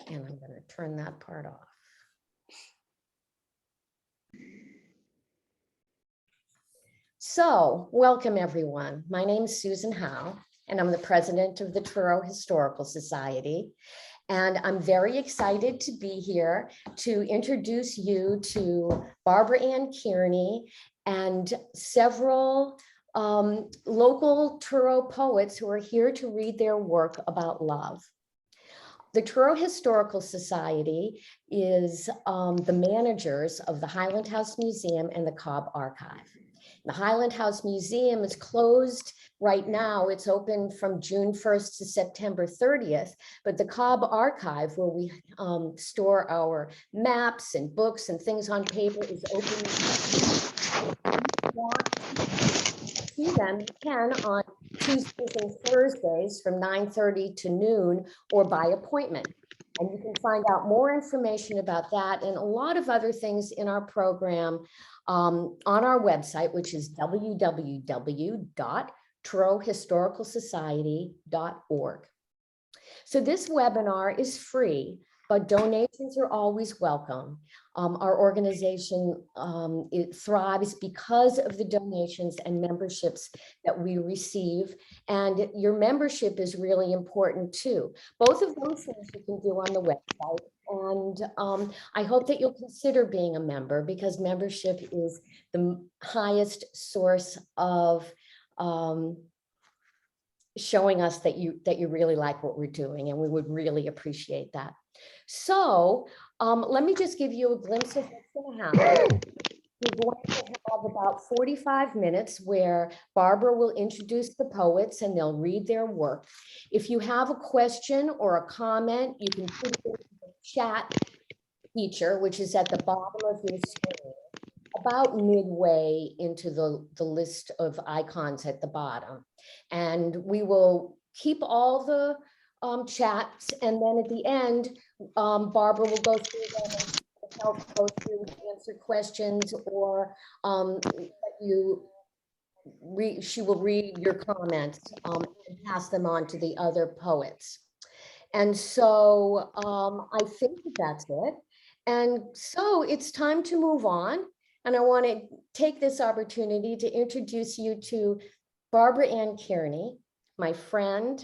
And I'm going to turn that part off. So, welcome everyone. My name is Susan Howe, and I'm the president of the Truro Historical Society. And I'm very excited to be here to introduce you to Barbara Anne Kearney and several local Truro poets who are here to read their work about love. The Truro Historical Society is the managers of the Highland House Museum and the Cobb Archive. The Highland House Museum is closed right now. It's open from June 1st to September 30th, but the Cobb Archive, where we store our maps and books and things on paper, is open. If you want to see them, you can on Tuesdays and Thursdays from 9:30 to noon or by appointment. And you can find out more information about that and a lot of other things in our program on our website, which is www.trurohistoricalsociety.org. So this webinar is free, but donations are always welcome. Our organization, it thrives because of the donations and memberships that we receive. And your membership is really important too. Both of those things you can do on the website. And I hope that you'll consider being a member, because membership is the highest source of showing us that you really like what we're doing, and we would really appreciate that. So let me just give you a glimpse of what's going to happen. We're going to have about 45 minutes where Barbara will introduce the poets and they'll read their work. If you have a question or a comment, you can put it in the chat feature, which is at the bottom of your screen, about midway into the list of icons at the bottom. And we will keep all the chats, and then at the end, Barbara will go through them and help go through, answer questions, or she will read your comments and pass them on to the other poets. And so I think that's it. And so it's time to move on. And I want to take this opportunity to introduce you to Barbara Anne Kearney, my friend,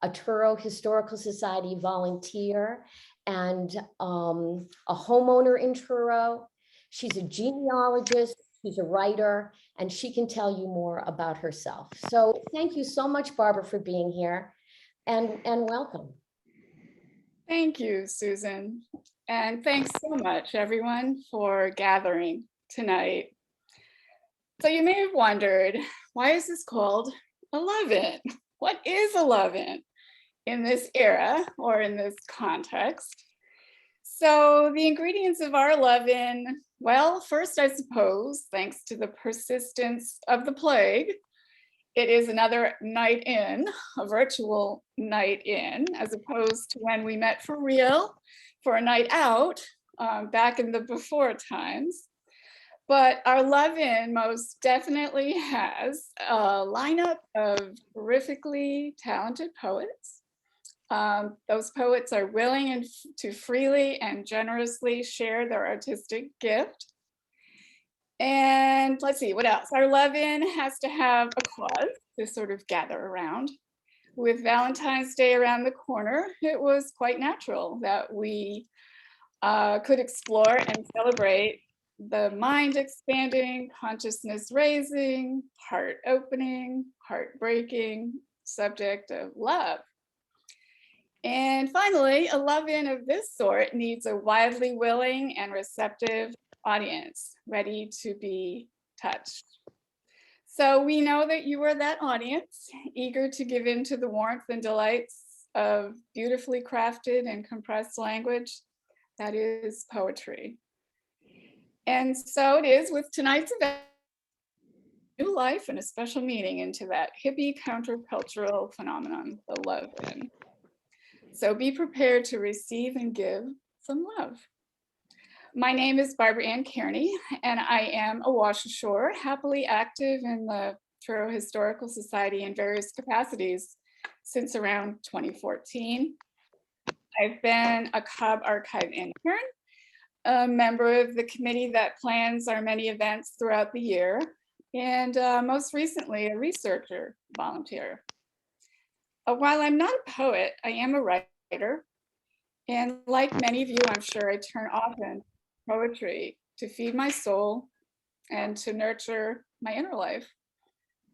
a Truro Historical Society volunteer, and a homeowner in Truro. She's a genealogist, she's a writer, and she can tell you more about herself. So thank you so much, Barbara, for being here, and welcome. Thank you, Susan. And thanks so much, everyone, for gathering tonight. So you may have wondered, why is this called a love-in? What is a love-in in this era or in this context? So the ingredients of our love-in, well, first, I suppose, thanks to the persistence of the plague, it is another night in, a virtual night in, as opposed to when we met for real for a night out back in the before times. But our love-in most definitely has a lineup of terrifically talented poets. Those poets are willing to freely and generously share their artistic gift. And let's see, what else? Our love-in has to have a cause to sort of gather around. With Valentine's Day around the corner, it was quite natural that we could explore and celebrate the mind-expanding, consciousness-raising, heart-opening, heart-breaking subject of love. And finally, a love-in of this sort needs a widely willing and receptive audience, ready to be touched. So we know that you are that audience, eager to give in to the warmth and delights of beautifully crafted and compressed language that is poetry. And so it is with tonight's event, new life and a special meaning into that hippie countercultural phenomenon, the love-in. So be prepared to receive and give some love. My name is Barbara Anne Kearney, and I am a wash ashore, happily active in the Truro Historical Society in various capacities since around 2014. I've been a Cobb Archive intern, a member of the committee that plans our many events throughout the year, and most recently, a researcher volunteer. While I'm not a poet, I am a writer. And like many of you, I'm sure I turn often to poetry to feed my soul and to nurture my inner life.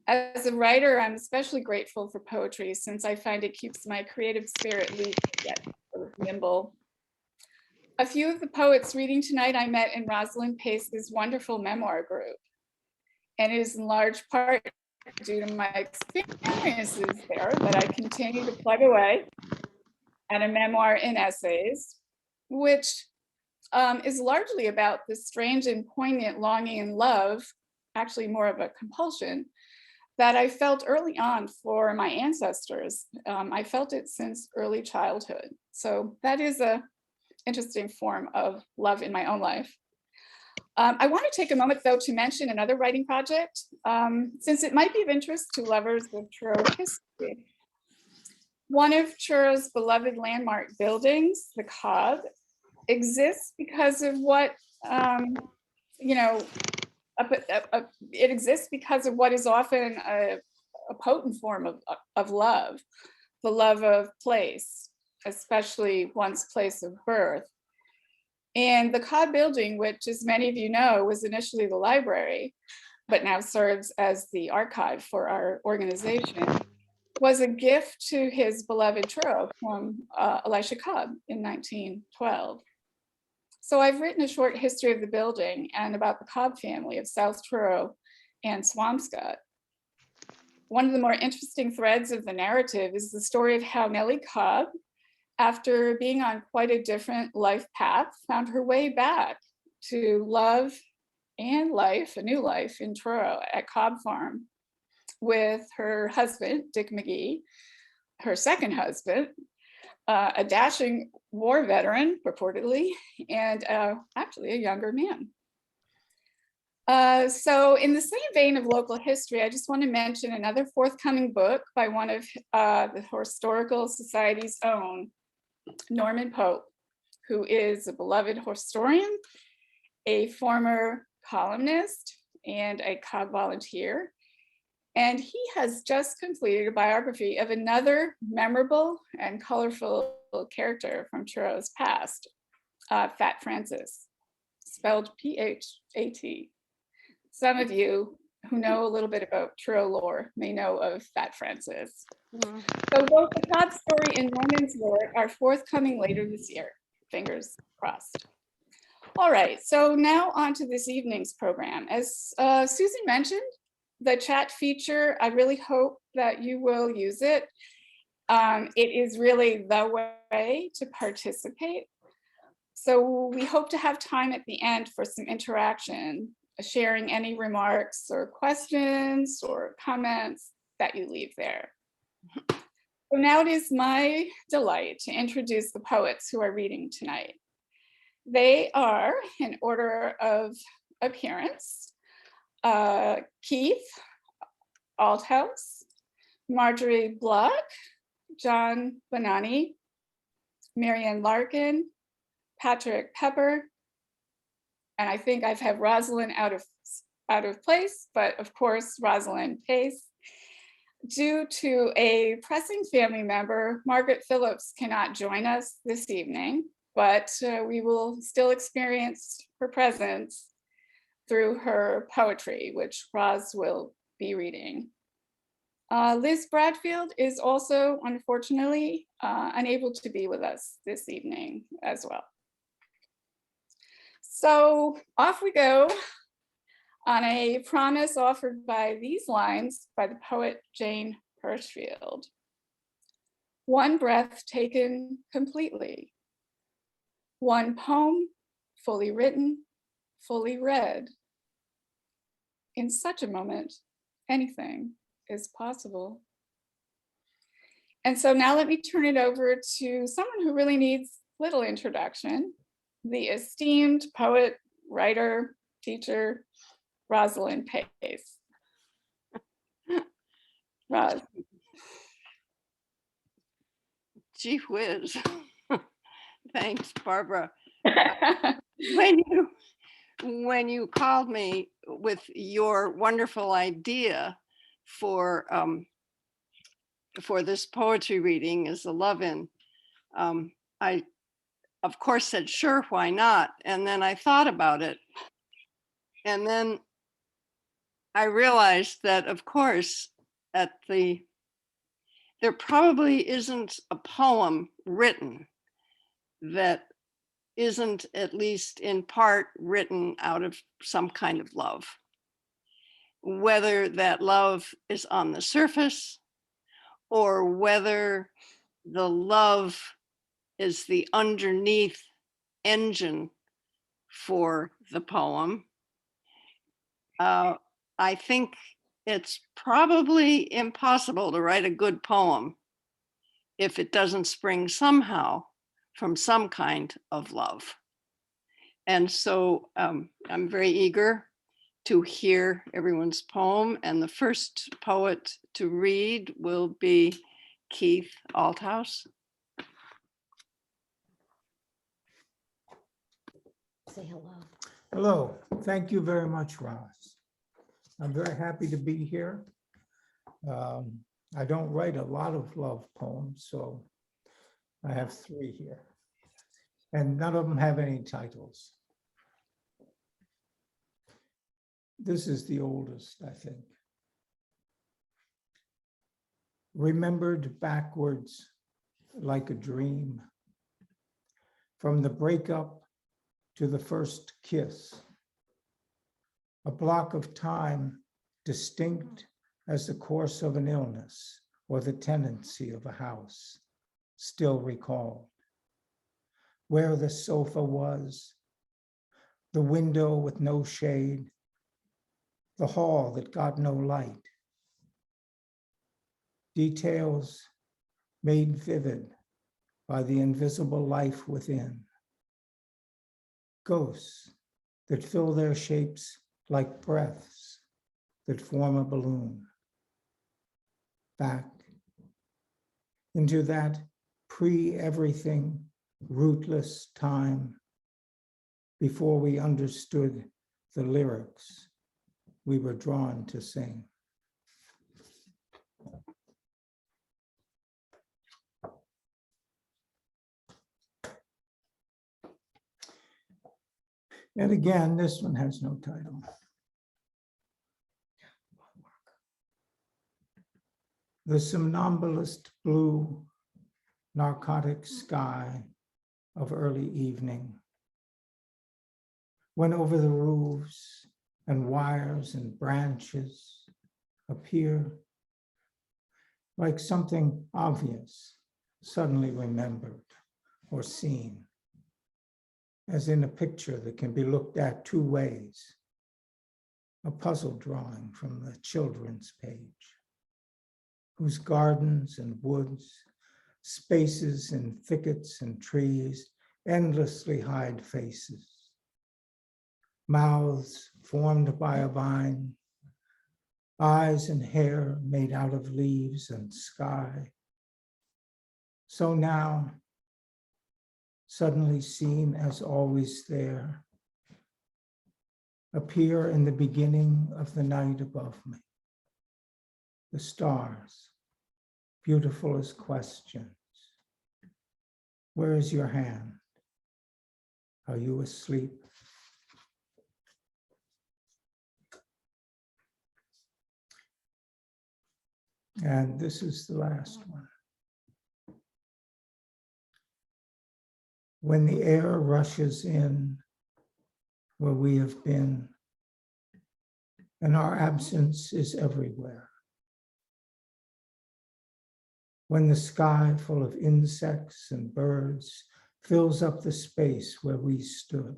As a writer, I'm especially grateful for poetry since I find it keeps my creative spirit loose yet sort of nimble. A few of the poets reading tonight I met in Rosalind Pace's wonderful memoir group. And it is in large part due to my experiences there that I continue to plug away at a memoir in essays, which is largely about the strange and poignant longing and love, actually more of a compulsion, that I felt early on for my ancestors. I felt it since early childhood. So that is an interesting form of love in my own life. I want to take a moment, though, to mention another writing project, since it might be of interest to lovers of Truro history. One of Truro's beloved landmark buildings, the Cobb, exists because of what, it exists because of what is often a potent form of love, the love of place, especially one's place of birth. And the Cobb building, which as many of you know, was initially the library, but now serves as the archive for our organization, was a gift to his beloved Truro from Elisha Cobb in 1912. So I've written a short history of the building and about the Cobb family of South Truro and Swampscott. One of the more interesting threads of the narrative is the story of how Nellie Cobb, after being on quite a different life path, found her way back to love and life, a new life in Truro at Cobb Farm with her husband, Dick McGee, her second husband, a dashing war veteran, purportedly, and actually a younger man. So in the same vein of local history, I just want to mention another forthcoming book by one of the Historical Society's own, Norman Pope, who is a beloved historian, a former columnist, and a Cobb volunteer. And he has just completed a biography of another memorable and colorful character from Truro's past, Fat Francis, spelled P-H-A-T. Some of you who know a little bit about Truro lore may know of Fat Francis. So both the Cobb story and Norman's lore are forthcoming later this year. Fingers crossed. All right, so now on to this evening's program. As Susan mentioned, the chat feature, I really hope that you will use it. It is really the way to participate. So we hope to have time at the end for some interaction, sharing any remarks or questions or comments that you leave there. So now it is my delight to introduce the poets who are reading tonight. They are, in order of appearance, Keith Althaus, Marjorie Block, John Bonanni, Marianne Larkin, Patric Pepper, and I think I've had Rosalind out of place, but of course Rosalind Pace. Due to a pressing family member, Margaret Phillips cannot join us this evening, but we will still experience her presence through her poetry, which Roz will be reading. Liz Bradfield is also, unfortunately, unable to be with us this evening as well. So off we go on a promise offered by these lines by the poet Jane Hirshfield. One breath taken completely. One poem fully written, fully read. In such a moment, anything is possible. And so now let me turn it over to someone who really needs little introduction, the esteemed poet, writer, teacher, Rosalind Pace. Roz. Gee whiz. Thanks, Barbara. When you called me with your wonderful idea for this poetry reading as a love-in, I of course said, sure, why not? And then I thought about it. And then I realized that, of course, there probably isn't a poem written that isn't at least in part written out of some kind of love. Whether that love is on the surface or whether the love is the underneath engine for the poem, I think it's probably impossible to write a good poem if it doesn't spring somehow from some kind of love. And so I'm very eager to hear everyone's poem. And the first poet to read will be Keith Althaus. Say hello. Hello, thank you very much, Ross. I'm very happy to be here. I don't write a lot of love poems, so I have 3 here. And none of them have any titles. This is the oldest, I think. Remembered backwards like a dream. From the breakup to the first kiss. A block of time distinct as the course of an illness or the tenancy of a house, still recalled. Where the sofa was, the window with no shade, the hall that got no light. Details made vivid by the invisible life within. Ghosts that fill their shapes like breaths that form a balloon. Back into that pre-everything rootless time before we understood the lyrics we were drawn to sing. And again, this one has no title. The somnambulist blue narcotic sky of early evening, when over the roofs and wires and branches appear like something obvious, suddenly remembered or seen, as in a picture that can be looked at 2 ways, a puzzle drawing from the children's page, whose gardens and woods, spaces and thickets and trees endlessly hide faces, mouths formed by a vine, eyes and hair made out of leaves and sky. So now, suddenly seen as always there, appear in the beginning of the night above me. The stars, beautiful as questions. Where is your hand? Are you asleep? And this is the last one. When the air rushes in where we have been, and our absence is everywhere. When the sky full of insects and birds fills up the space where we stood,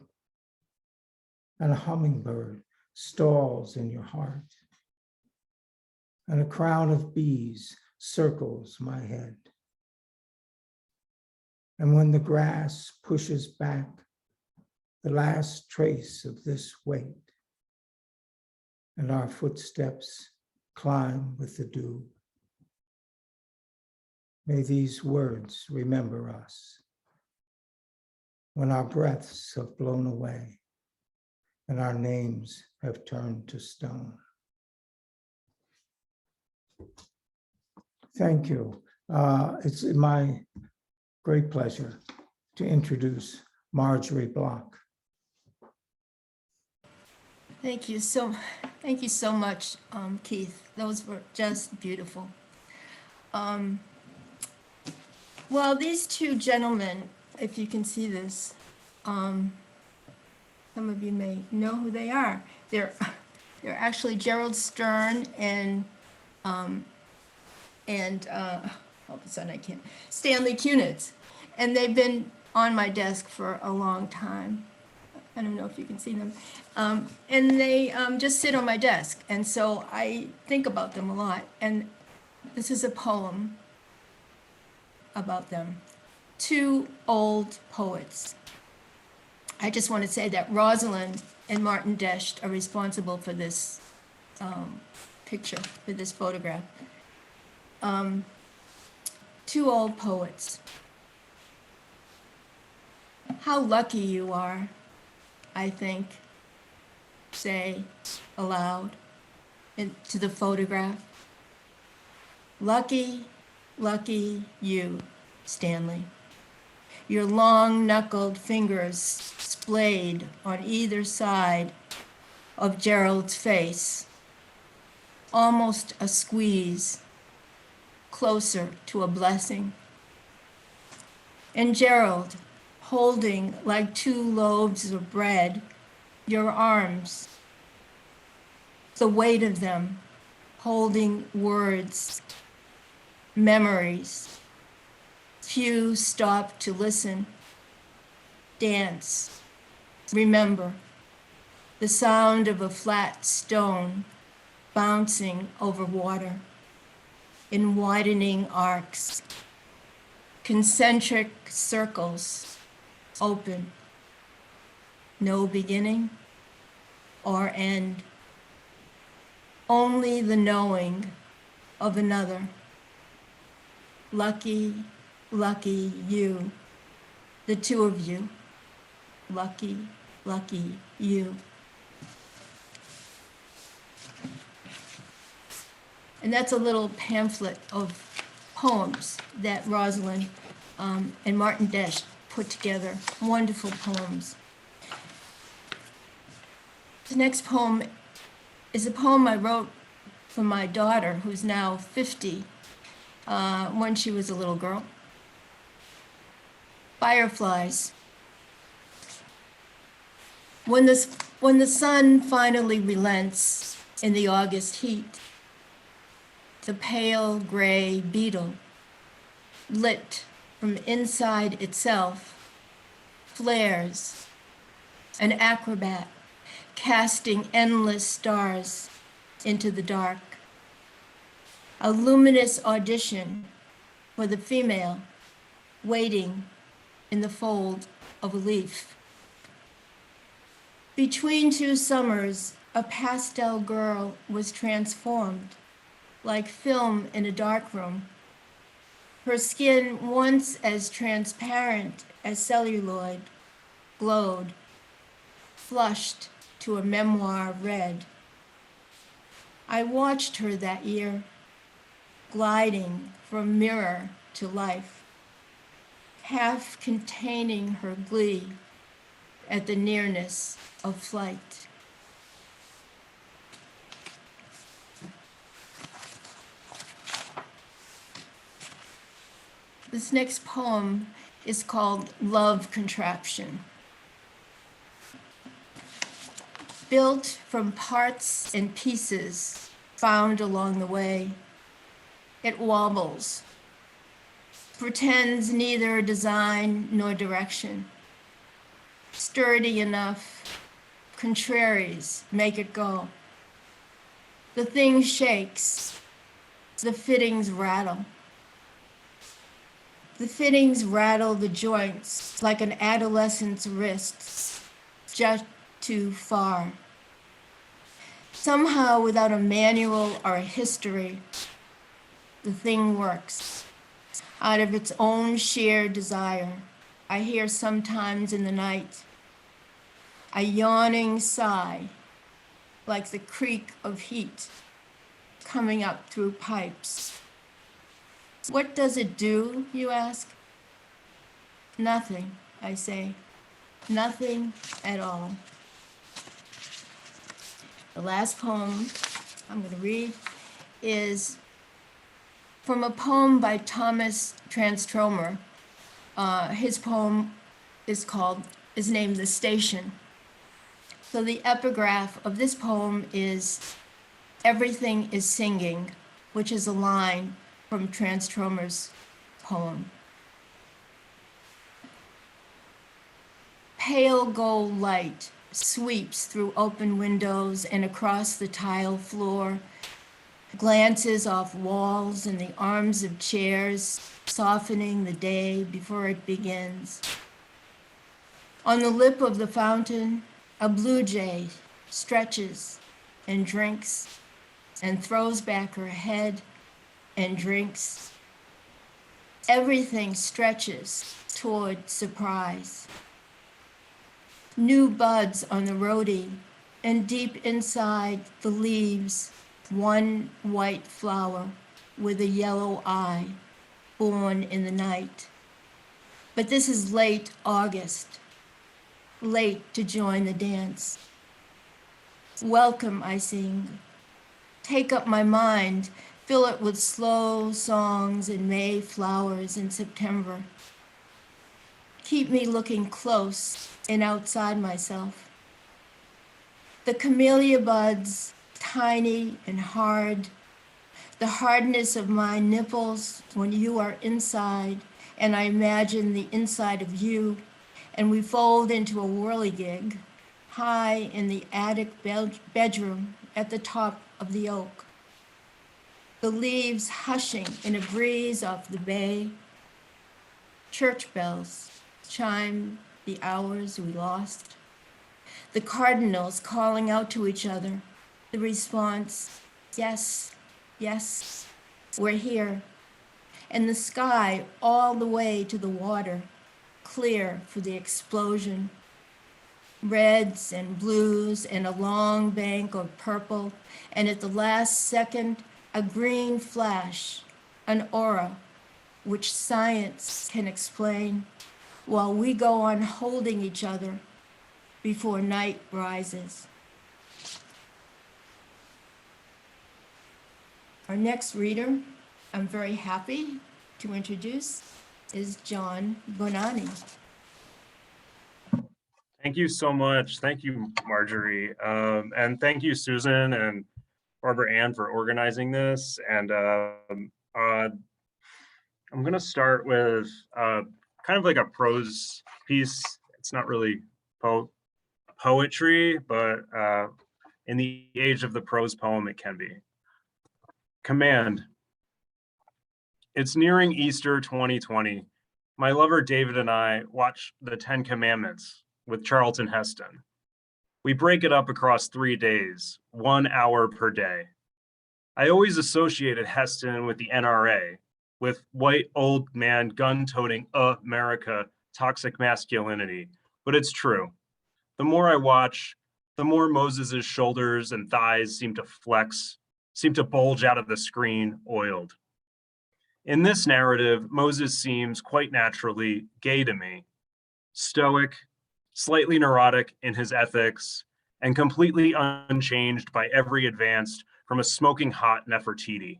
and a hummingbird stalls in your heart, and a crown of bees circles my head. And when the grass pushes back the last trace of this weight, and our footsteps climb with the dew, may these words remember us. when our breaths have blown away and our names have turned to stone. Thank you. It's my great pleasure to introduce Marjorie Block. Thank you so much, Keith. Those were just beautiful. Well, these two gentlemen, if you can see this, some of you may know who they are. They're actually Gerald Stern and all of a sudden I can't, Stanley Kunitz. And they've been on my desk for a long time. I don't know if you can see them. And they just sit on my desk. And so I think about them a lot. And this is a poem about them. Two old poets. I just want to say that Rosalind and Martin Desht are responsible for this picture, for this photograph. Two old poets. How lucky you are, I think, say aloud to the photograph. Lucky, lucky you, Stanley. Your long-knuckled fingers splayed on either side of Gerald's face, almost a squeeze, closer to a blessing. And Gerald, holding like two loaves of bread, your arms, the weight of them, holding words, memories. Few stop to listen, dance, remember the sound of a flat stone bouncing over water in widening arcs, concentric circles, open, no beginning or end, only the knowing of another. Lucky, lucky you, the two of you. Lucky, lucky you. And that's a little pamphlet of poems that Rosalind and Martin Desht put together. Wonderful poems. The next poem is a poem I wrote for my daughter, who's now 50, when she was a little girl. Fireflies. When the sun finally relents in the August heat, the pale gray beetle, lit from inside itself, flares, an acrobat, casting endless stars into the dark. A luminous audition for the female waiting in the fold of a leaf. Between two summers, a pastel girl was transformed, like film in a darkroom. Her skin, once as transparent as celluloid, glowed, flushed to a memoir red. I watched her that year, gliding from mirror to life, half containing her glee at the nearness of flight. This next poem is called Love Contraption. Built from parts and pieces found along the way, it wobbles, pretends neither design nor direction. Sturdy enough, contraries make it go. The thing shakes, the fittings rattle. The fittings rattle the joints like an adolescent's wrists, just too far. Somehow, without a manual or a history, the thing works out of its own sheer desire, I hear sometimes in the night a yawning sigh, like the creak of heat coming up through pipes. What does it do, you ask? Nothing, I say. Nothing at all. The last poem I'm going to read is from a poem by Thomas Transtromer. His poem is named The Station. So the epigraph of this poem is "Everything is singing," which is a line from Transtromer's poem. Pale gold light sweeps through open windows and across the tile floor, glances off walls and the arms of chairs, softening the day before it begins. On the lip of the fountain, a blue jay stretches and drinks and throws back her head and drinks. Everything stretches toward surprise. New buds on the roadie, and deep inside the leaves, one white flower with a yellow eye, born in the night. But this is late August, late to join the dance. Welcome, I sing. Take up my mind, fill it with slow songs and May flowers in September. Keep me looking close and outside myself. The camellia buds, tiny and hard, the hardness of my nipples when you are inside, and I imagine the inside of you, and we fold into a whirligig high in the attic bedroom at the top of the oak. The leaves hushing in a breeze off the bay. Church bells chime the hours we lost. The cardinals calling out to each other. The response, yes, yes, we're here. And the sky all the way to the water, clear for the explosion. Reds and blues and a long bank of purple, and at the last second, a green flash, an aura, which science can explain, while we go on holding each other before night rises. Our next reader, I'm very happy to introduce, is John Bonanni. Thank you so much. Thank you, Marjorie. And thank you, Susan and Barbara Anne, for organizing this. And I'm going to start with kind of like a prose piece. It's not really poetry, but in the age of the prose poem, it can be. Command. It's nearing Easter 2020. My lover David and I watch the 10 Commandments with Charlton Heston. We break it up across 3 days, 1 hour per day. I always associated Heston with the NRA, with white old man gun-toting America toxic masculinity, but it's true. The more I watch, the more Moses's shoulders and thighs seem to flex, seem to bulge out of the screen, oiled. In this narrative, Moses seems quite naturally gay to me, stoic, slightly neurotic in his ethics, and completely unchanged by every advance from a smoking hot Nefertiti.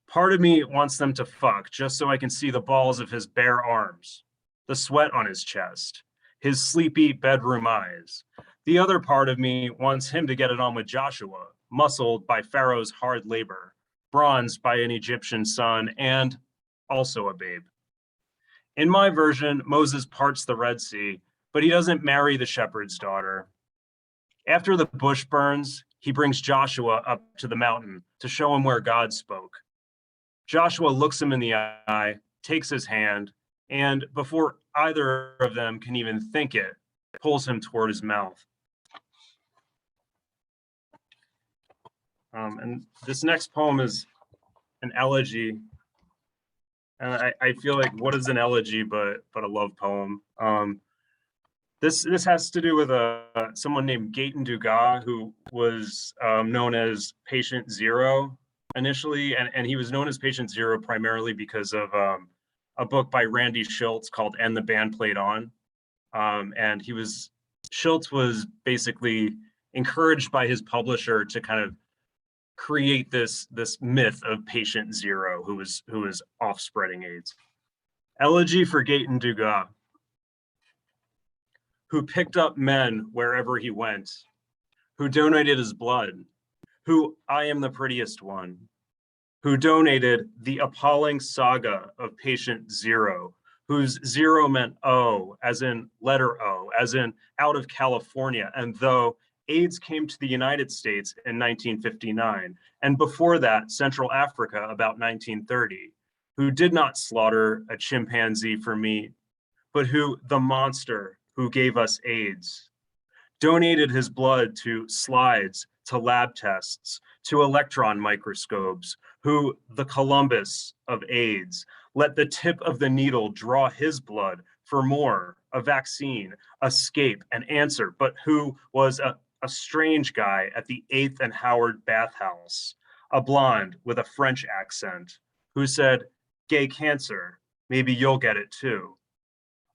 Part of me wants them to fuck just so I can see the balls of his bare arms, the sweat on his chest, his sleepy bedroom eyes. The other part of me wants him to get it on with Joshua, muscled by Pharaoh's hard labor, bronzed by an Egyptian sun, and also a babe. In my version, Moses parts the Red Sea, but he doesn't marry the shepherd's daughter. After the bush burns, he brings Joshua up to the mountain to show him where God spoke. Joshua looks him in the eye, takes his hand, and before either of them can even think it, pulls him toward his mouth. And this next poem is an elegy And I feel like, what is an elegy but a love poem? This has to do with someone named Gaëtan Dugas, who was known as Patient Zero initially, and he was known as Patient Zero primarily because of a book by Randy Schultz called "And the Band Played On," and Schultz was basically encouraged by his publisher to kind of create this myth of Patient Zero, who was off spreading AIDS. Elegy for Gaëtan Dugas, who picked up men wherever he went, who donated his blood, who I am the prettiest one, who donated the appalling saga of Patient Zero, whose zero meant O, as in letter O, as in out of California. And though AIDS came to the United States in 1959, and before that, Central Africa about 1930, who did not slaughter a chimpanzee for meat, but who, the monster who gave us AIDS, donated his blood to slides, to lab tests, to electron microscopes, who, the Columbus of AIDS, let the tip of the needle draw his blood for more, a vaccine, escape, an answer, but who was a strange guy at the 8th and Howard bathhouse, a blonde with a French accent, who said, "Gay cancer, maybe you'll get it too."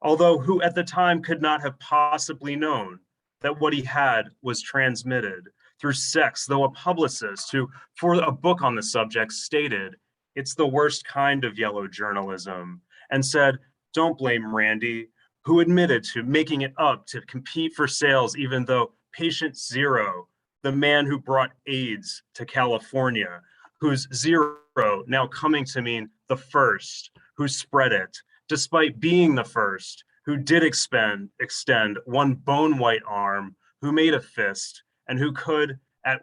Although who at the time could not have possibly known that what he had was transmitted through sex, though a publicist who, for a book on the subject, stated, "It's the worst kind of yellow journalism," and said, "Don't blame Randy," who admitted to making it up to compete for sales, even though Patient Zero, the man who brought AIDS to California, whose zero now coming to mean the first, who spread it, despite being the first, who did extend one bone white arm, who made a fist, and who could at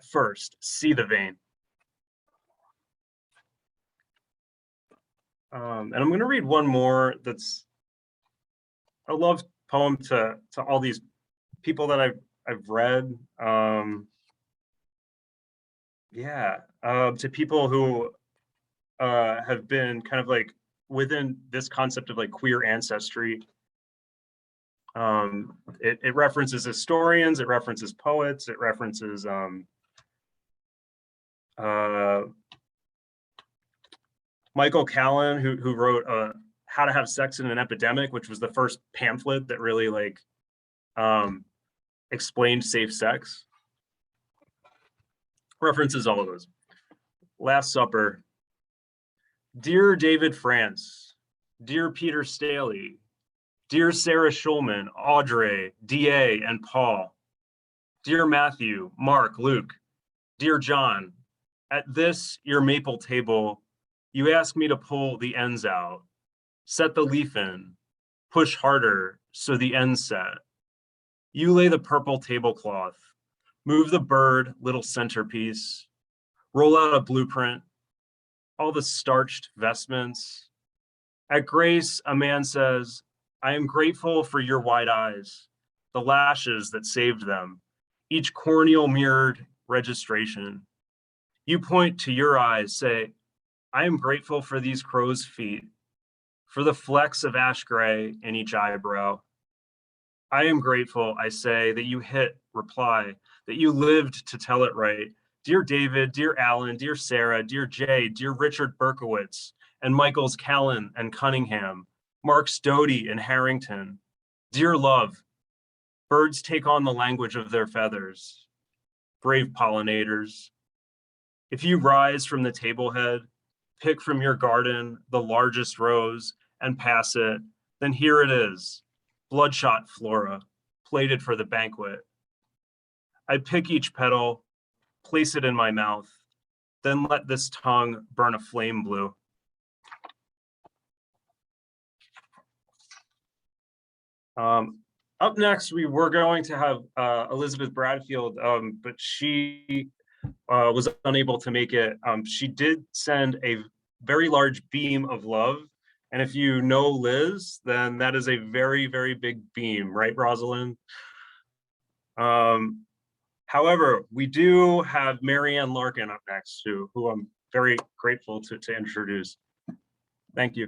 first, see the vein. And I'm going to read one more that's a love poem to all these people that I've read. To people who have been kind of like within this concept of like queer ancestry. It references historians, it references poets, it references Michael Callan, who wrote How to Have Sex in an Epidemic, which was the first pamphlet that really like explained safe sex. References all of those. Last Supper. Dear David France, dear Peter Staley, dear Sarah Schulman, Audrey, D.A., and Paul, dear Matthew, Mark, Luke, dear John, at this, your maple table, you ask me to pull the ends out, set the leaf in, push harder so the ends set. You lay the purple tablecloth, move the bird, little centerpiece, roll out a blueprint, all the starched vestments. At grace, a man says, I am grateful for your wide eyes, the lashes that saved them, each corneal mirrored registration. You point to your eyes, say, I am grateful for these crow's feet, for the flecks of ash gray in each eyebrow. I am grateful, I say, that you hit reply, that you lived to tell it right. Dear David, dear Alan, dear Sarah, dear Jay, dear Richard Berkowitz, and Michaels Callan and Cunningham, Mark's Doty and Harrington. Dear love, birds take on the language of their feathers. Brave pollinators. If you rise from the table head, pick from your garden the largest rose and pass it, then here it is, bloodshot flora, plated for the banquet. I pick each petal, place it in my mouth, then let this tongue burn a flame blue. Up next, we were going to have Elizabeth Bradfield, but she was unable to make it. She did send a very large beam of love. And if you know Liz, then that is a very, very big beam, right, Rosalind? However, we do have Marianne Larkin up next, who I'm very grateful to introduce. Thank you.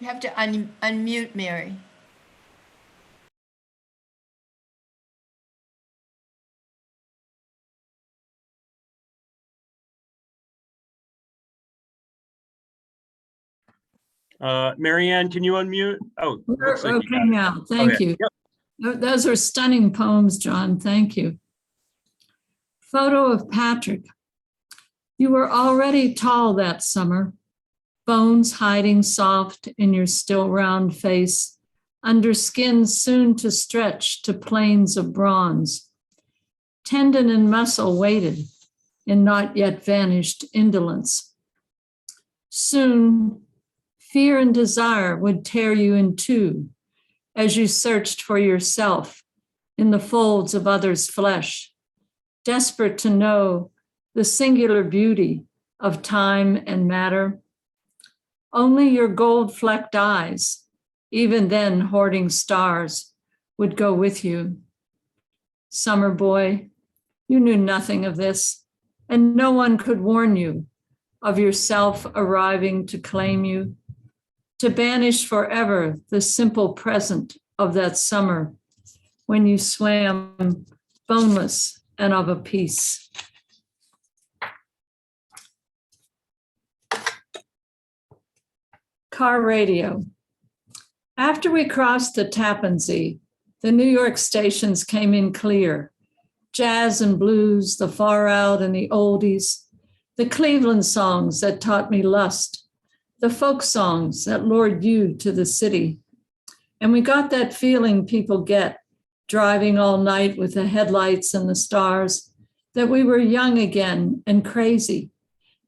You have to unmute Mary. Mary Ann, can you unmute? Oh, looks like you Okay got it. now, thank Okay, you. yep. Those are stunning poems, John, thank you. Photo of Patric. You were already tall that summer, bones hiding soft in your still round face, under skin soon to stretch to planes of bronze. Tendon and muscle waited in not yet vanished indolence. Soon, fear and desire would tear you in two as you searched for yourself in the folds of others' flesh, desperate to know the singular beauty of time and matter. Only your gold-flecked eyes, even then hoarding stars, would go with you. Summer boy, you knew nothing of this, and no one could warn you of yourself arriving to claim you, to banish forever the simple present of that summer when you swam boneless and of a piece. Car radio. After we crossed the Tappan Zee, the New York stations came in clear. Jazz and blues, the far out and the oldies, the Cleveland songs that taught me lust, the folk songs that lured you to the city. And we got that feeling people get driving all night with the headlights and the stars, that we were young again and crazy.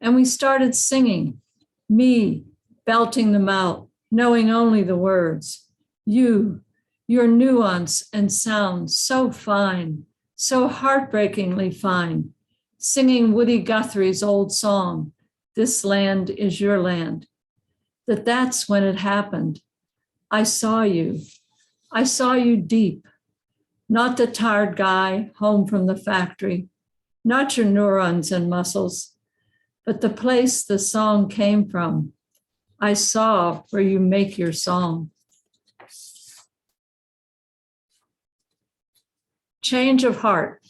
And we started singing, me belting them out, knowing only the words. You, your nuance and sound so fine, so heartbreakingly fine, singing Woody Guthrie's old song, This Land Is Your Land. That's when it happened. I saw you deep, not the tired guy home from the factory, not your neurons and muscles, but the place the song came from. I saw where you make your song. Change of heart.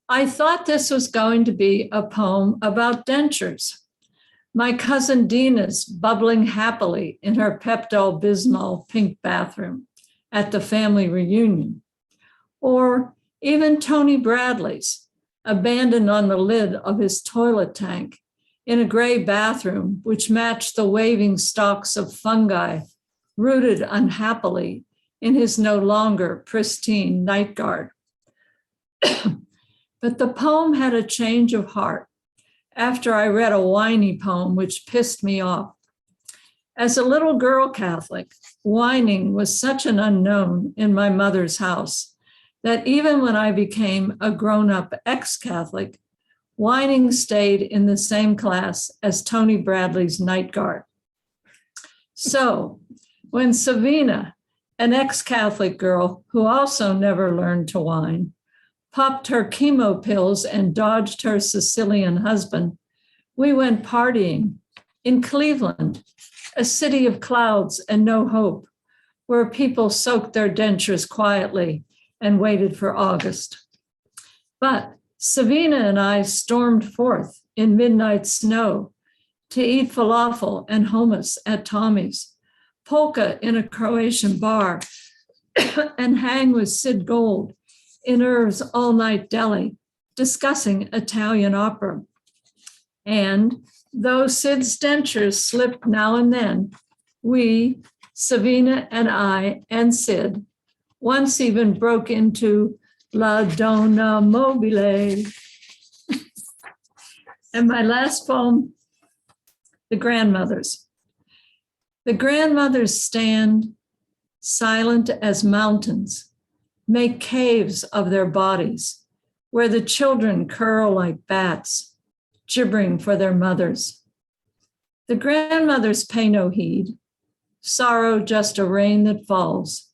I thought this was going to be a poem about dentures. My cousin Dina's bubbling happily in her Pepto-Bismol pink bathroom at the family reunion. Or even Tony Bradley's, abandoned on the lid of his toilet tank in a gray bathroom which matched the waving stalks of fungi rooted unhappily in his no longer pristine night guard. But the poem had a change of heart after I read a whiny poem which pissed me off. As a little girl Catholic, whining was such an unknown in my mother's house that even when I became a grown-up ex-Catholic, whining stayed in the same class as Tony Bradley's night guard. So when Savina, an ex-Catholic girl who also never learned to whine, popped her chemo pills and dodged her Sicilian husband, we went partying in Cleveland, a city of clouds and no hope, where people soaked their dentures quietly and waited for August. But Savina and I stormed forth in midnight snow to eat falafel and hummus at Tommy's, polka in a Croatian bar, and hang with Sid Gold in Irv's all-night deli, discussing Italian opera. And though Sid's dentures slipped now and then, we, Savina and I and Sid, once even broke into La Donna Mobile. And my last poem, The Grandmothers. The grandmothers stand silent as mountains, make caves of their bodies, where the children curl like bats, gibbering for their mothers. The grandmothers pay no heed, sorrow just a rain that falls,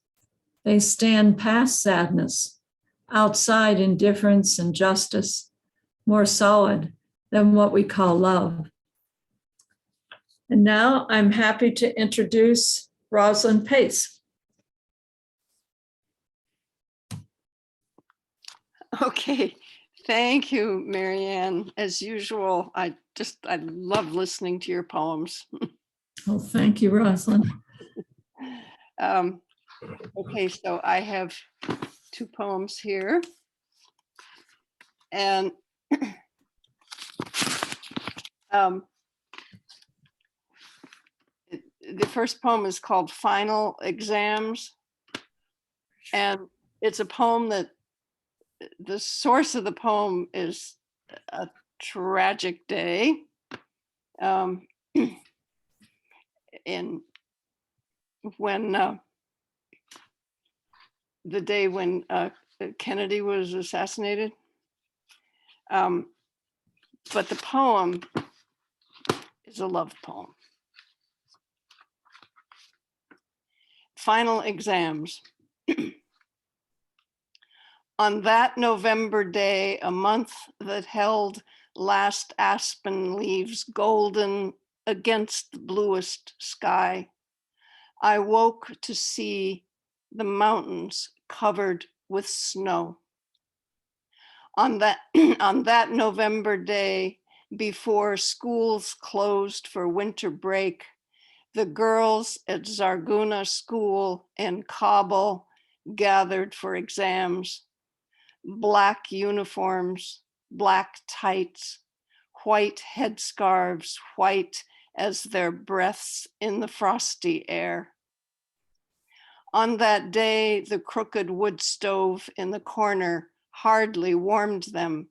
They stand past sadness, outside indifference and justice, more solid than what we call love. And now I'm happy to introduce Rosalind Pace. Okay, thank you, Marianne. As usual, I love listening to your poems. Oh, thank you, Rosalind. Okay, so I have 2 poems here. And the first poem is called Final Exams. And it's a poem that the source of the poem is a tragic day. In when the day when Kennedy was assassinated. But the poem is a love poem. Final Exams. On that November day, a month that held last aspen leaves golden against the bluest sky, I woke to see the mountains covered with snow. On that November day, before schools closed for winter break, the girls at Zarguna School in Kabul gathered for exams. Black uniforms, black tights, white headscarves, white as their breaths in the frosty air. On that day, the crooked wood stove in the corner hardly warmed them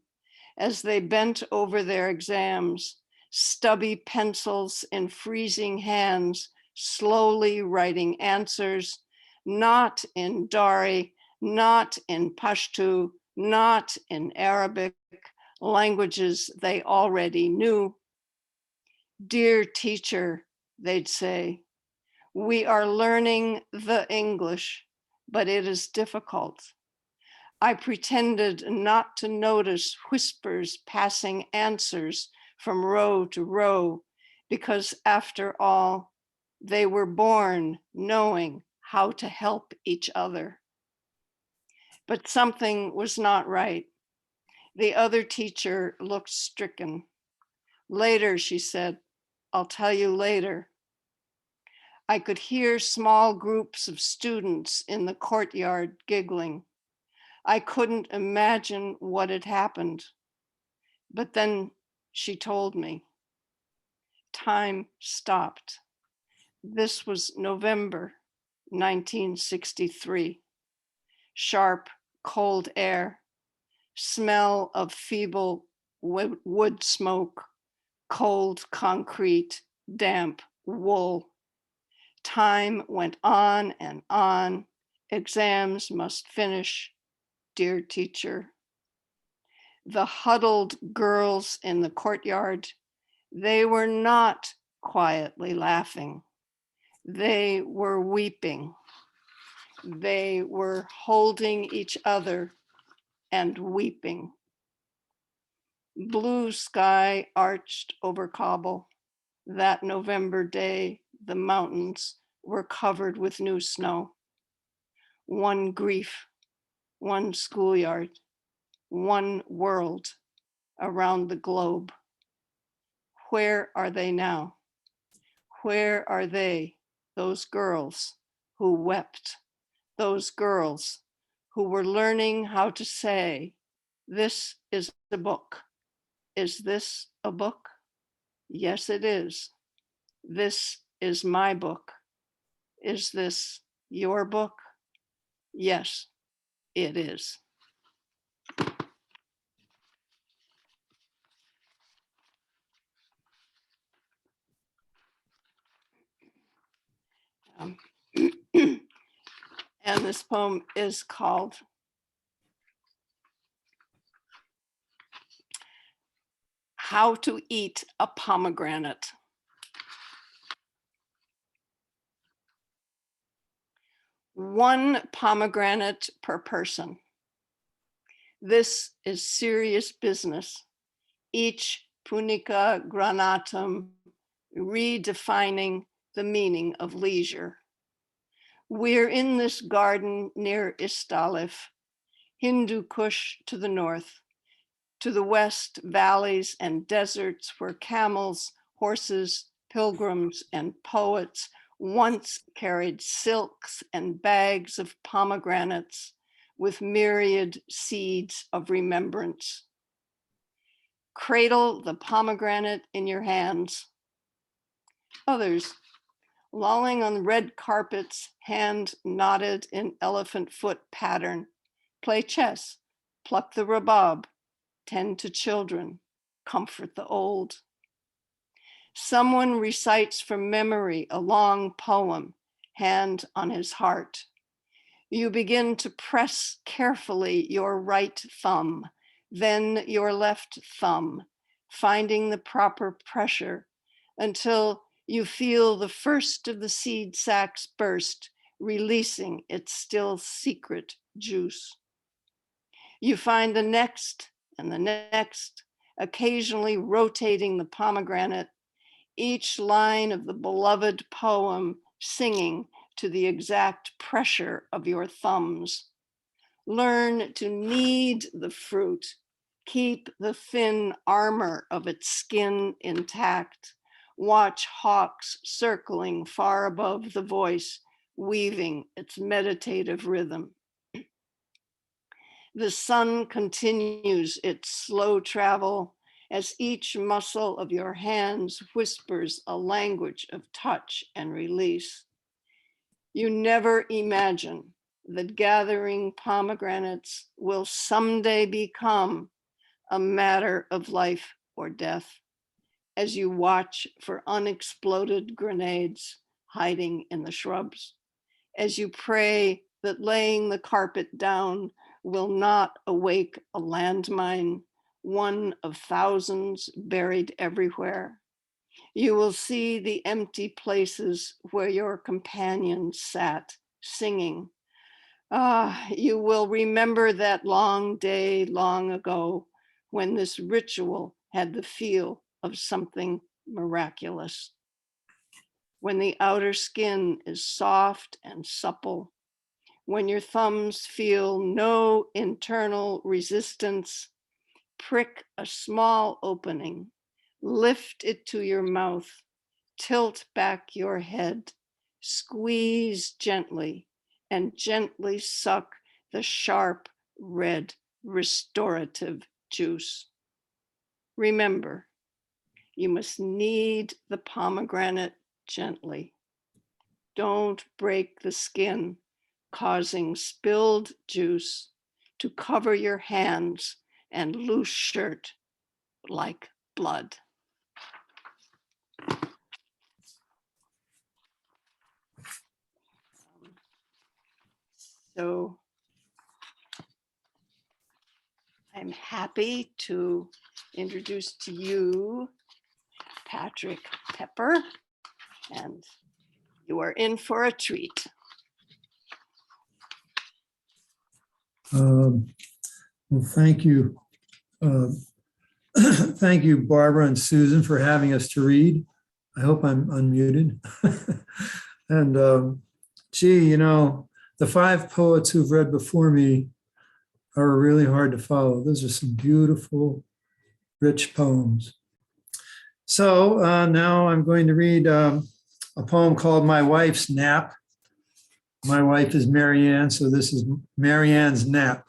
as they bent over their exams, stubby pencils in freezing hands, slowly writing answers, not in Dari, not in Pashto, not in Arabic, languages they already knew. Dear teacher, they'd say, we are learning the English, but it is difficult. I pretended not to notice whispers passing answers from row to row, because after all, they were born knowing how to help each other. But something was not right. The other teacher looked stricken. Later, she said, I'll tell you later. I could hear small groups of students in the courtyard giggling. I couldn't imagine what had happened. But then she told me. Time stopped. This was November 1963. Sharp, cold air, smell of feeble wood smoke, cold concrete, damp wool. Time went on and on. Exams must finish, dear teacher. The huddled girls in the courtyard, they were not quietly laughing. They were weeping. They were holding each other and weeping. Blue sky arched over Kabul. That November day, the mountains were covered with new snow. One grief, one schoolyard, one world around the globe. Where are they now? Where are they, those girls who wept, those girls who were learning how to say, this is a book. Is this a book? Yes, it is. This is my book. Is this your book? Yes, it is. And this poem is called How to Eat a Pomegranate. 1 pomegranate per person. This is serious business. Each punica granatum redefining the meaning of leisure. We're in this garden near Istalif, Hindu Kush to the north, to the west, valleys and deserts where camels, horses, pilgrims, and poets once carried silks and bags of pomegranates with myriad seeds of remembrance. Cradle the pomegranate in your hands. Others, lolling on red carpets, hand knotted in elephant foot pattern, play chess, pluck the rhubarb, tend to children, comfort the old. Someone recites from memory a long poem, hand on his heart. You begin to press carefully your right thumb, then your left thumb, finding the proper pressure until you feel the first of the seed sacs burst, releasing its still secret juice. You find the next and the next, occasionally rotating the pomegranate, each line of the beloved poem singing to the exact pressure of your thumbs. Learn to knead the fruit, keep the thin armor of its skin intact. Watch hawks circling far above the voice, weaving its meditative rhythm. The sun continues its slow travel as each muscle of your hands whispers a language of touch and release. You never imagine that gathering pomegranates will someday become a matter of life or death as you watch for unexploded grenades hiding in the shrubs, as you pray that laying the carpet down will not awake a landmine, one of thousands buried everywhere. You will see the empty places where your companions sat singing. You will remember that long day long ago when this ritual had the feel of something miraculous. When the outer skin is soft and supple, when your thumbs feel no internal resistance, prick a small opening, lift it to your mouth, tilt back your head, squeeze gently, and gently suck the sharp, red, restorative juice. Remember, you must knead the pomegranate gently. Don't break the skin, causing spilled juice to cover your hands and loose shirt like blood. So I'm happy to introduce to you Patric Pepper, and you are in for a treat. Well, thank you. Thank you, Barbara and Susan, for having us to read. I hope I'm unmuted. And gee, you know, the 5 poets who've read before me are really hard to follow. Those are some beautiful, rich poems. So now I'm going to read a poem called My Wife's Nap. My wife is Marianne, so this is Marianne's Nap.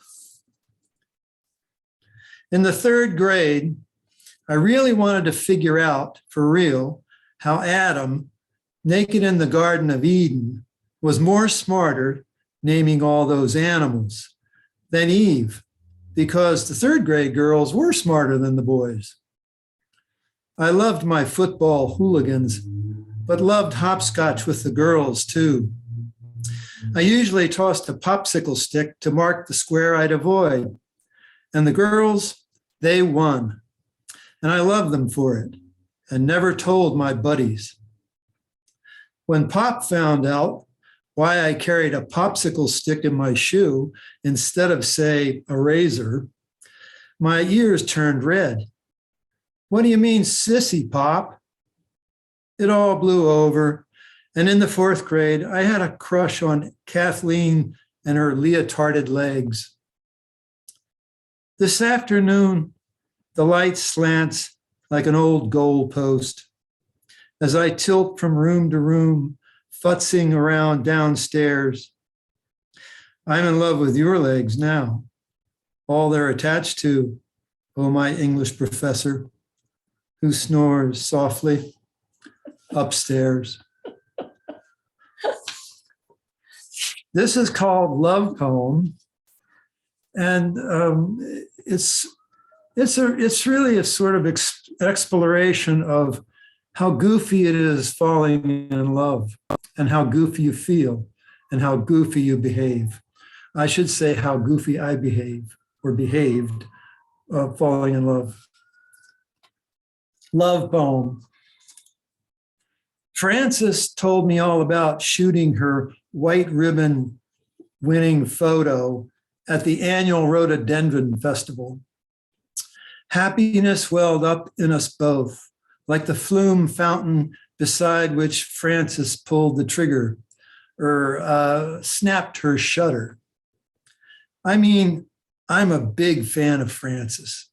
In the 3rd grade, I really wanted to figure out for real how Adam, naked in the Garden of Eden, was more smarter naming all those animals than Eve, because the 3rd grade girls were smarter than the boys. I loved my football hooligans, but loved hopscotch with the girls too. I usually tossed a popsicle stick to mark the square I'd avoid. And the girls, they won. And I loved them for it and never told my buddies. When Pop found out why I carried a popsicle stick in my shoe instead of, say, a razor, my ears turned red. What do you mean, sissy, Pop? It all blew over. And in the 4th grade, I had a crush on Kathleen and her leotarded legs. This afternoon, the light slants like an old goalpost. As I tilt from room to room, futzing around downstairs, I'm in love with your legs now. All they're attached to, oh, my English professor, who snores softly upstairs. This is called Love Poem, and it's really a sort of exploration of how goofy it is falling in love, and how goofy you feel, and how goofy you behave. I should say how goofy I behave or behaved falling in love. Love Poem. Frances told me all about shooting her white ribbon winning photo at the annual Rhododendron Festival. Happiness welled up in us both, like the flume fountain beside which Frances pulled the trigger or snapped her shutter. I mean, I'm a big fan of Frances.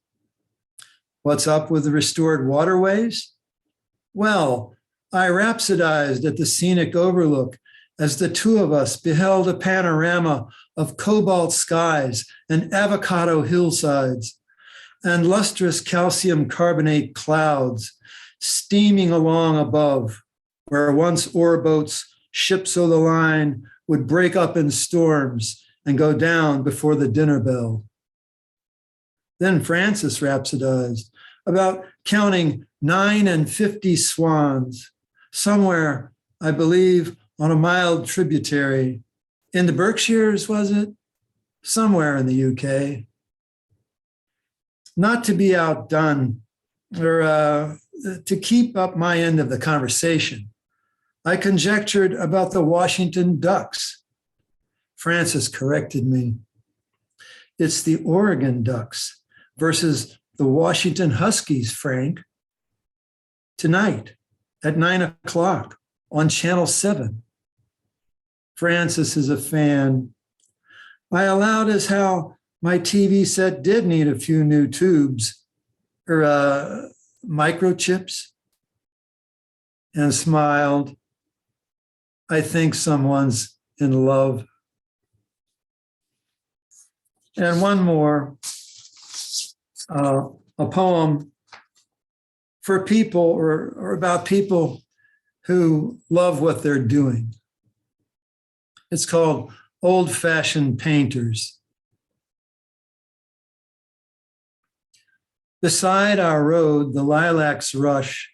What's up with the restored waterways? Well, I rhapsodized at the scenic overlook as the two of us beheld a panorama of cobalt skies and avocado hillsides and lustrous calcium carbonate clouds steaming along above, where once ore boats, ships o' the line, would break up in storms and go down before the dinner bell. Then Frances rhapsodized about counting 59 swans, somewhere, I believe, on a mild tributary. In the Berkshires, was it? Somewhere in the UK. Not to be outdone, or to keep up my end of the conversation, I conjectured about the Washington Ducks. Frances corrected me. It's the Oregon Ducks versus the Washington Huskies, Frank. Tonight at 9:00 on Channel 7. Frances is a fan. I allowed as how my TV set did need a few new tubes or microchips, and smiled. I think someone's in love. And one more, a poem for people or about people who love what they're doing. It's called Old-Fashioned Painters. Beside our road, the lilacs rush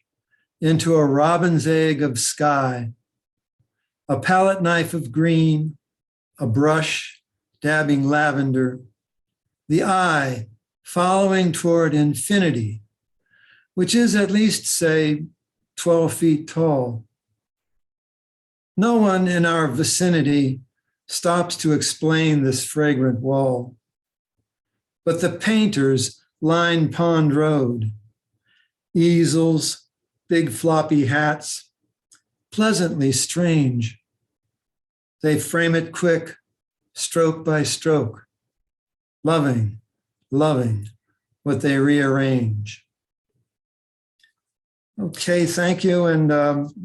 into a robin's egg of sky, a palette knife of green, a brush dabbing lavender, the eye following toward infinity, which is at least, say, 12 feet tall. No one in our vicinity stops to explain this fragrant wall, but the painters line Pond Road, easels, big floppy hats, pleasantly strange. They frame it quick, stroke by stroke, loving what they rearrange. Okay, thank you. And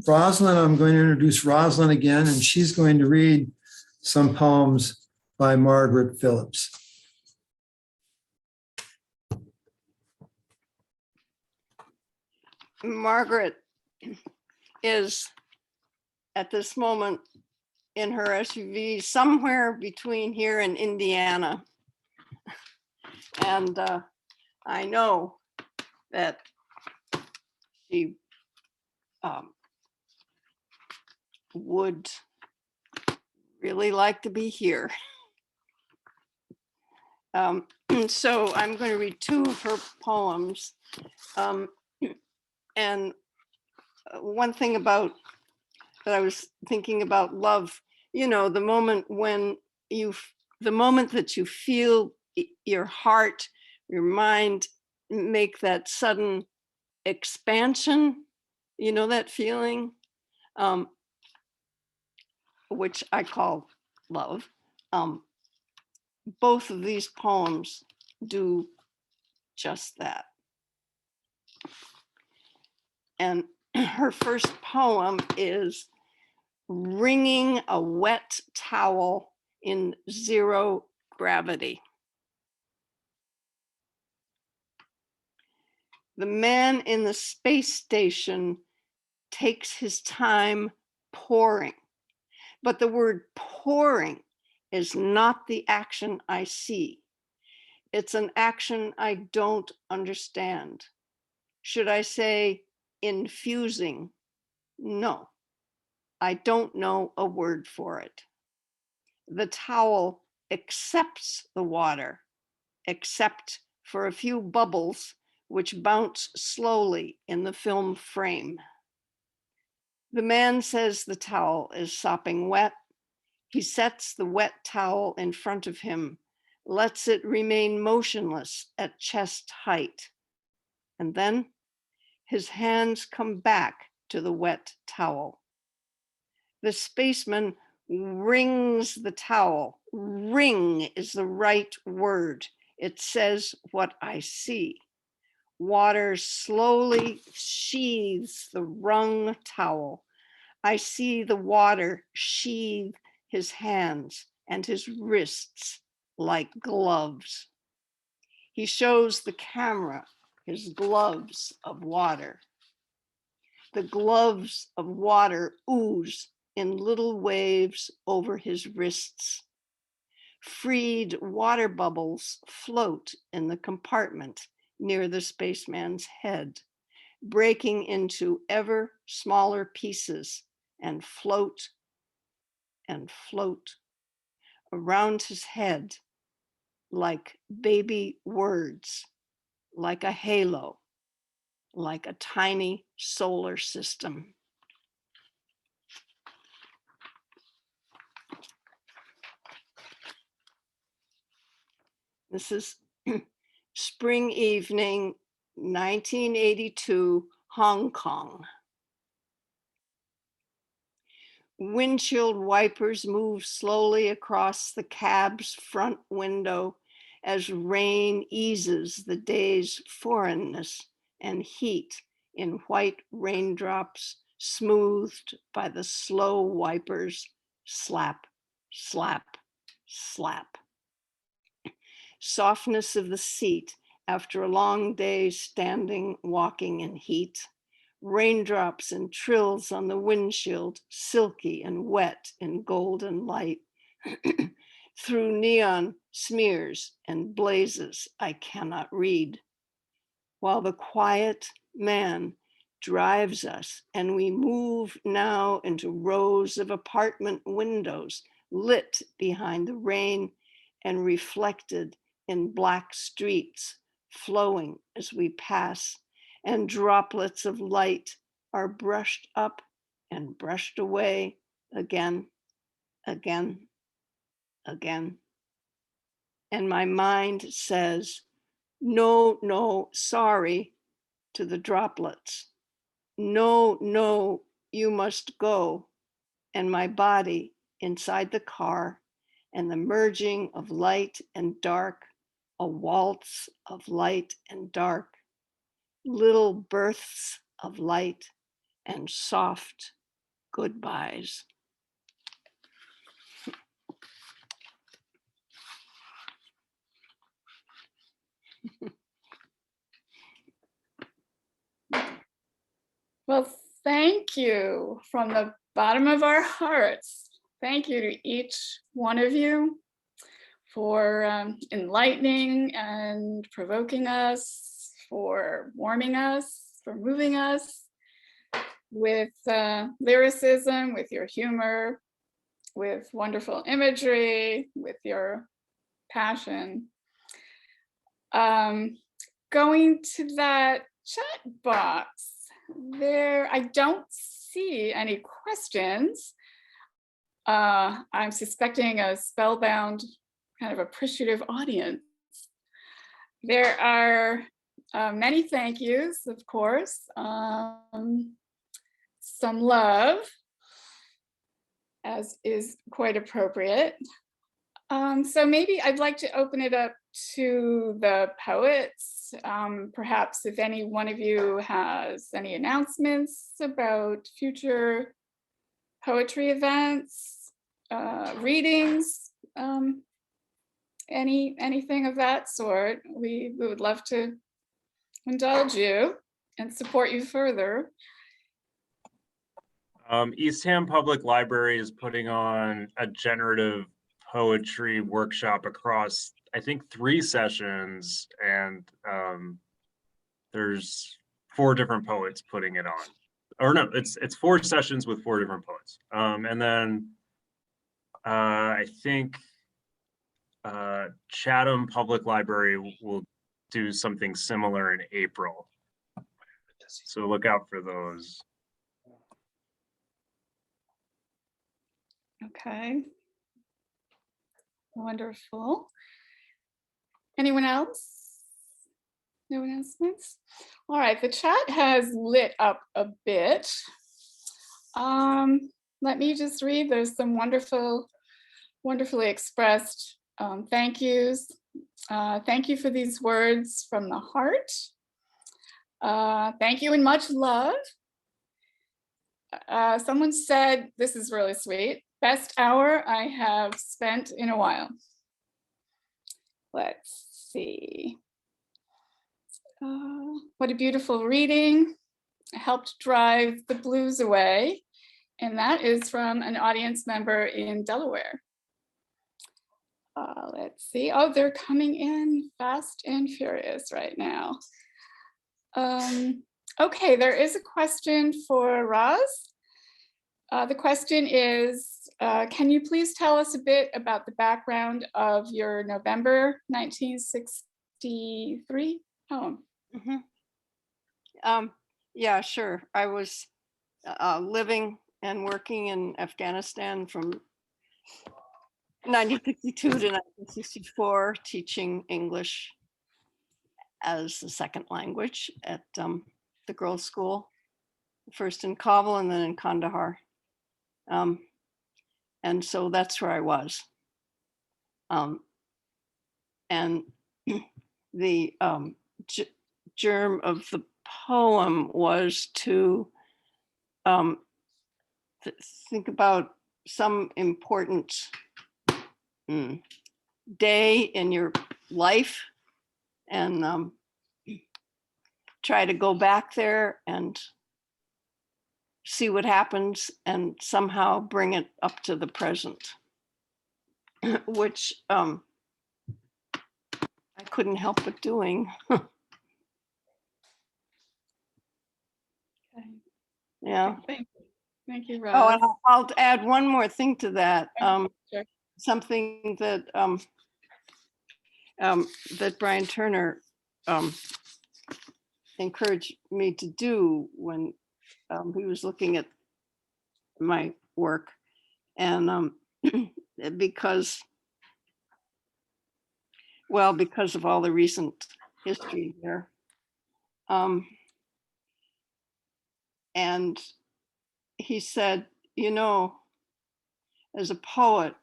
Rosalind, I'm going to introduce Rosalind again, and she's going to read some poems by Margaret Phillips. Margaret is at this moment in her SUV somewhere between here and Indiana. And I know that she would really like to be here. So I'm going to read two of her poems. And one thing about that I was thinking about love you know, the moment when the moment that you feel your heart, your mind make that sudden expansion, you know, that feeling, which I call love. Both of these poems do just that. And her first poem is Wringing a Wet Towel in Zero Gravity. The man in the space station takes his time pouring, but the word pouring is not the action I see. It's an action I don't understand. Should I say infusing? No, I don't know a word for it. The towel accepts the water, except for a few bubbles which bounce slowly in the film frame. The man says the towel is sopping wet. He sets the wet towel in front of him, lets it remain motionless at chest height. And then his hands come back to the wet towel. The spaceman wrings the towel. Wring is the right word. It says what I see. Water slowly sheathes the wrung towel. I see the water sheathe his hands and his wrists like gloves. He shows the camera his gloves of water. The gloves of water ooze in little waves over his wrists. Freed water bubbles float in the compartment near the spaceman's head, breaking into ever smaller pieces and float around his head like baby words, like a halo, like a tiny solar system. This is spring evening, 1982, Hong Kong. Windshield wipers move slowly across the cab's front window as rain eases the day's foreignness and heat in white raindrops smoothed by the slow wipers slap, slap, slap. Softness of the seat after a long day standing, walking in heat. Raindrops and trills on the windshield, silky and wet in golden light. Through neon smears and blazes I cannot read. While the quiet man drives us and we move now into rows of apartment windows lit behind the rain and reflected in black streets flowing as we pass, and droplets of light are brushed up and brushed away again, again, again. And my mind says, no, no, sorry, to the droplets. No, no, you must go. And my body inside the car and the merging of light and dark, a waltz of light and dark, little bursts of light and soft goodbyes. Well, thank you from the bottom of our hearts. Thank you to each one of you for enlightening and provoking us, for warming us, for moving us with lyricism, with your humor, with wonderful imagery, with your passion. Going to that chat box there, I don't see any questions. I'm suspecting a spellbound, kind of appreciative audience. There are many thank yous, of course, some love, as is quite appropriate. So maybe I'd like to open it up to the poets. Perhaps if any one of you has any announcements about future poetry events, readings, anything of that sort, we would love to indulge you and support you further. Eastham Public Library is putting on a generative poetry workshop across, I think, 3 sessions, and there's 4 different poets putting it on. Or no, it's 4 sessions with 4 different poets. And then I think Chatham Public Library will do something similar in April. So look out for those. Okay. Wonderful. Anyone else? No announcements? All right, the chat has lit up a bit. Let me just read. There's some wonderfully expressed thank yous. Thank you for these words from the heart. Thank you and much love. Someone said, this is really sweet, best hour I have spent in a while. Let's see. What a beautiful reading. Helped drive the blues away. And that is from an audience member in Delaware. Let's see. Oh, they're coming in fast and furious right now. Okay, there is a question for Roz. The question is, can you please tell us a bit about the background of your November 1963 poem? Yeah, sure. I was living and working in Afghanistan from 1962 to 1964, teaching English as a second language at the girls' school, first in Kabul and then in Kandahar. And so that's where I was. And the germ of the poem was to think about some important day in your life and try to go back there and see what happens and somehow bring it up to the present, which I couldn't help but doing. Okay. Yeah. Thank you, Oh, Roz. and I'll add one more thing to that. Sure. Something that that Brian Turner encouraged me to do when he was looking at my work, and because of all the recent history there, and he said, you know, as a poet,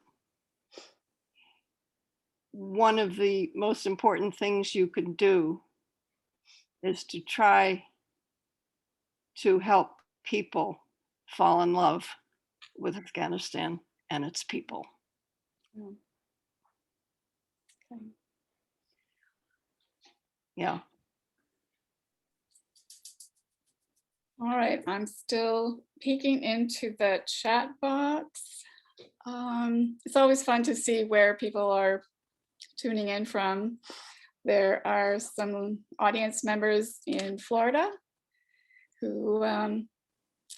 one of the most important things you can do is to try to help people fall in love with Afghanistan and its people. Okay. Yeah. All right, I'm still peeking into the chat box. It's always fun to see where people are tuning in from. There are some audience members in Florida who,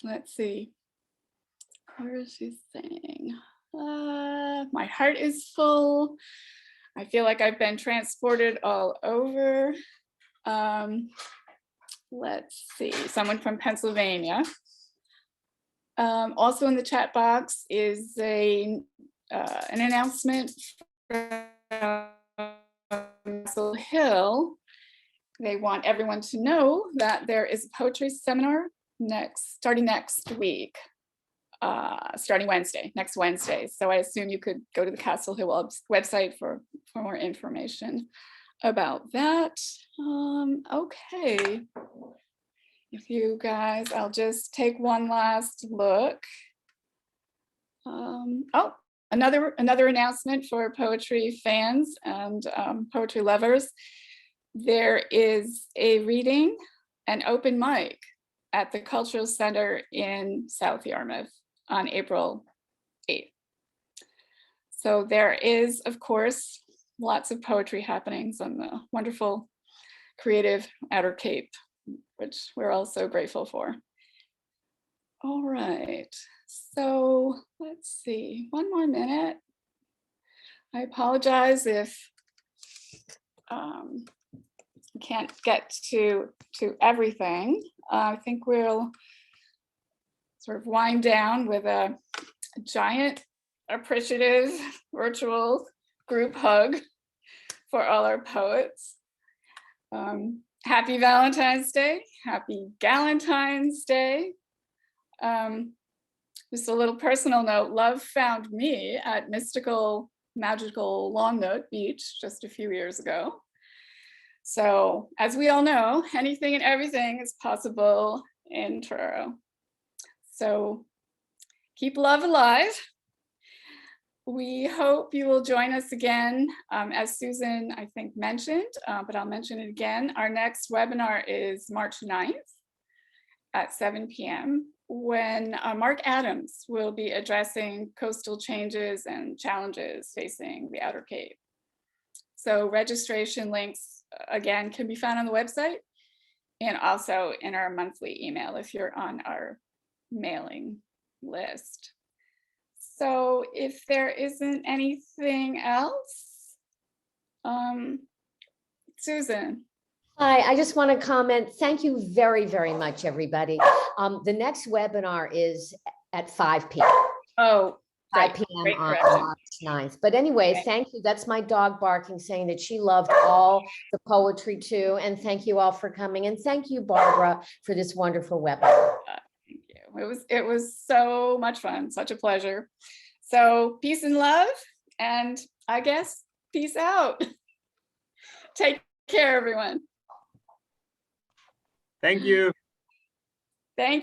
let's see, where is she saying? My heart is full. I feel like I've been transported all over. Let's see, someone from Pennsylvania. Also in the chat box is an announcement from Castle Hill. They want everyone to know that there is a poetry seminar starting next week, starting next Wednesday. So I assume you could go to the Castle Hill website for more information about that. Okay. If you guys, I'll just take one last look. Oh, another announcement for poetry fans and poetry lovers. There is a reading, an open mic at the Cultural Center in South Yarmouth on April 8th. So there is, of course, lots of poetry happenings on the wonderful, creative Outer Cape, which we're all so grateful for. All right, so let's see, one more minute. I apologize if we can't get to everything. I think we'll sort of wind down with a giant appreciative virtual group hug for all our poets. Happy Valentine's Day, happy Galentine's Day. Just a little personal note, love found me at mystical, magical Longnote Beach just a few years ago. So as we all know, anything and everything is possible in Truro. So keep love alive. We hope you will join us again, as Susan, I think, mentioned, but I'll mention it again. Our next webinar is March 9th at 7 p.m. when Mark Adams will be addressing coastal changes and challenges facing the Outer Cape. So registration links, again, can be found on the website and also in our monthly email if you're on our mailing list. So if there isn't anything else, Susan. Hi, I just want to comment. Thank you very, very much, everybody. The next webinar is at 5 p.m. Oh, 5 p.m. on March 9th. But anyway, Okay. thank you. That's my dog barking, saying that she loved all the poetry too. And thank you all for coming. And thank you, Barbara, for this wonderful webinar. Thank you. It was so much fun, such a pleasure. So peace and love, and I guess peace out. Take care, everyone. Thank you. Thank